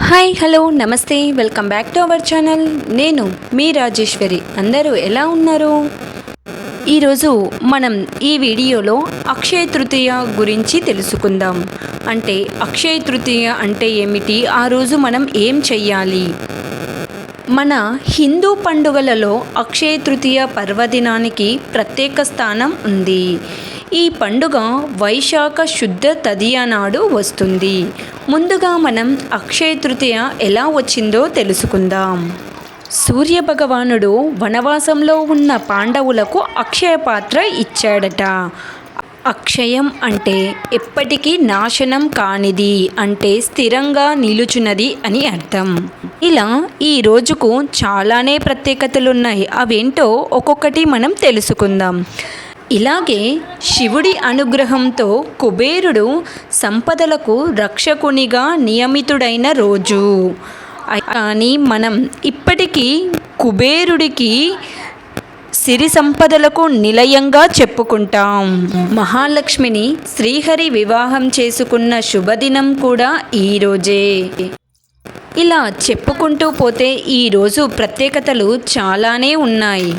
Hi hello నమస్తే welcome back to our channel. నేను మీ రాజేశ్వరి. అందరూ ఎలా ఉన్నారు? ఈరోజు మనం ఈ వీడియోలో అక్షయ తృతీయ గురించి తెలుసుకుందాం. అంటే అక్షయ తృతీయ అంటే ఏమిటి, ఆ రోజు మనం ఏం చెయ్యాలి? మన హిందూ పండుగలలో అక్షయ తృతీయ పర్వదినానికి ప్రత్యేక స్థానం ఉంది. ఈ పండుగ వైశాఖ శుద్ధ తదియ నాడు వస్తుంది. ముందుగా మనం అక్షయ తృతీయ ఎలా వచ్చిందో తెలుసుకుందాం. సూర్యభగవానుడు వనవాసంలో ఉన్న పాండవులకు అక్షయ పాత్ర ఇచ్చాడట. అక్షయం అంటే ఎప్పటికీ నాశనం కానిది, అంటే స్థిరంగా నిలుచున్నది అని అర్థం. ఇలా ఈ రోజుకు చాలానే ప్రత్యేకతలున్నాయి. అవేంటో ఒక్కొక్కటి మనం తెలుసుకుందాం. ఇలాగే శివుడి అనుగ్రహంతో కుబేరుడు సంపదలకు రక్షకునిగా నియమితుడైన రోజు. కానీ మనం ఇప్పటికీ కుబేరుడికి సిరి సంపదలకు నిలయంగా చెప్పుకుంటాం. మహాలక్ష్మిని శ్రీహరి వివాహం చేసుకున్న శుభదినం కూడా ఈరోజే. ఇలా చెప్పుకుంటూ పోతే ఈరోజు ప్రత్యేకతలు చాలానే ఉన్నాయి.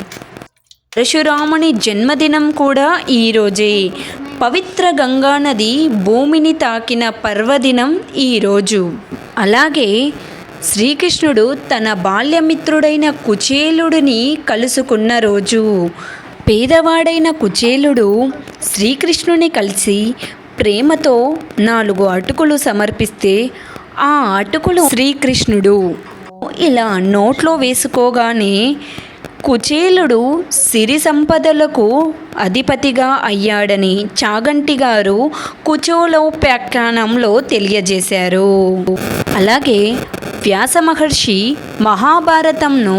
పరశురాముని జన్మదినం కూడా ఈరోజే. పవిత్ర గంగానది భూమిని తాకిన పర్వదినం ఈరోజు. అలాగే శ్రీకృష్ణుడు తన బాల్యమిత్రుడైన కుచేలుడిని కలుసుకున్న రోజు. పేదవాడైన కుచేలుడు శ్రీకృష్ణుని కలిసి ప్రేమతో 4 అటుకులు సమర్పిస్తే ఆ అటుకులు శ్రీకృష్ణుడు ఇలా నోట్లో వేసుకోగానే కుచేలుడు సిరి సంపదలకు అధిపతిగా అయ్యాడని చాగంటి గారు కుచోలోపాఖ్యానంలో తెలియజేశారు. అలాగే వ్యాస మహర్షి మహాభారతంను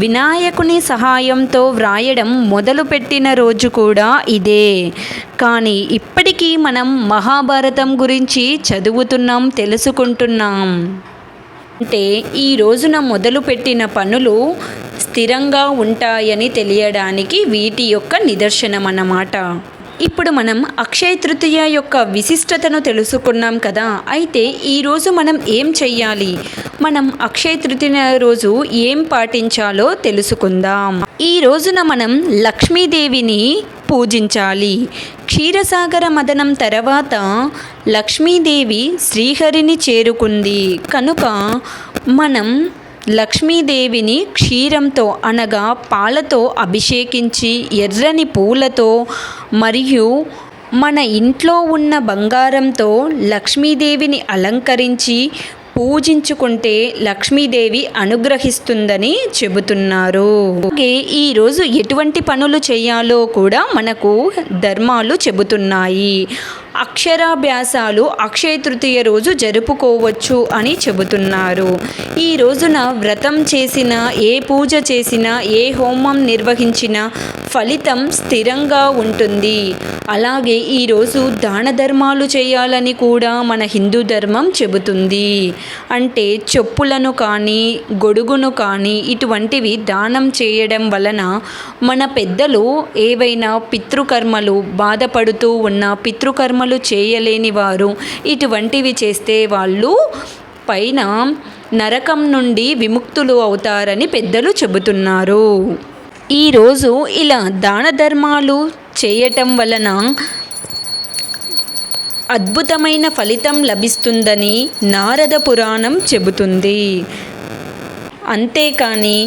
వినాయకుని సహాయంతో వ్రాయడం మొదలుపెట్టిన రోజు కూడా ఇదే. కానీ ఇప్పటికీ మనం మహాభారతం గురించి చదువుతున్నాం, తెలుసుకుంటున్నాం. అంటే ఈ రోజున మొదలుపెట్టిన పనులు స్థిరంగా ఉంటాయని తెలియడానికి వీటి యొక్క నిదర్శనం అన్నమాట. ఇప్పుడు మనం అక్షయ తృతీయ యొక్క విశిష్టతను తెలుసుకున్నాం కదా. అయితే ఈరోజు మనం ఏం చెయ్యాలి, మనం అక్షయ తృతీయ రోజు ఏం పాటించాలో తెలుసుకుందాం. ఈ రోజున మనం లక్ష్మీదేవిని పూజించాలి. క్షీరసాగర మదనం తర్వాత లక్ష్మీదేవి శ్రీహరిని చేరుకుంది కనుక మనం లక్ష్మీదేవిని క్షీరంతో అనగా పాలతో అభిషేకించి ఎర్రని పూలతో మరియు మన ఇంట్లో ఉన్న బంగారంతో లక్ష్మీదేవిని అలంకరించి పూజించుకుంటే లక్ష్మీదేవి అనుగ్రహిస్తుందని చెబుతున్నారు. అలాగే ఈరోజు ఎటువంటి పనులు చేయాలో కూడా మనకు ధర్మాలు చెబుతున్నాయి. అక్షరాభ్యాసాలు అక్షయ తృతీయ రోజు జరుపుకోవచ్చు అని చెబుతున్నారు. ఈ రోజున వ్రతం చేసినా, ఏ పూజ చేసినా, ఏ హోమం నిర్వహించినా ఫలితం స్థిరంగా ఉంటుంది. అలాగే ఈరోజు దాన ధర్మాలు చేయాలని కూడా మన హిందూ ధర్మం చెబుతుంది. అంటే చెప్పులను కానీ, గొడుగును కానీ ఇటువంటివి దానం చేయడం వలన మన పెద్దలు ఏవైనా పితృకర్మలు బాధపడుతూ ఉన్న పితృకర్మలు చేయలేని వారు ఇటువంటివి చేస్తే వాళ్ళు పైన నరకం నుండి విముక్తులు అవుతారని పెద్దలు చెబుతున్నారు. ఈరోజు ఇలా దాన ధర్మాలు చేయటం వలన అద్భుతమైన ఫలితం లభిస్తుందని నారద పురాణం చెబుతుంది. అంతేకాని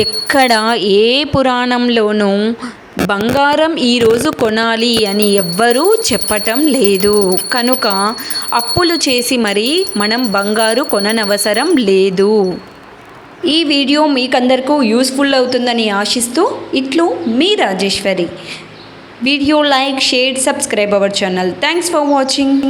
ఎక్కడ ఏ పురాణంలోనూ బంగారం ఈరోజు కొనాలి అని ఎవ్వరూ చెప్పటం లేదు. కనుక అప్పులు చేసి మరీ మనం బంగారు కొననవసరం లేదు. ఈ వీడియో మీకందరికీ యూస్ఫుల్ అవుతుందని ఆశిస్తూ ఇట్లు మీ Rajeshwari. Video like, share, subscribe our channel. Thanks for watching.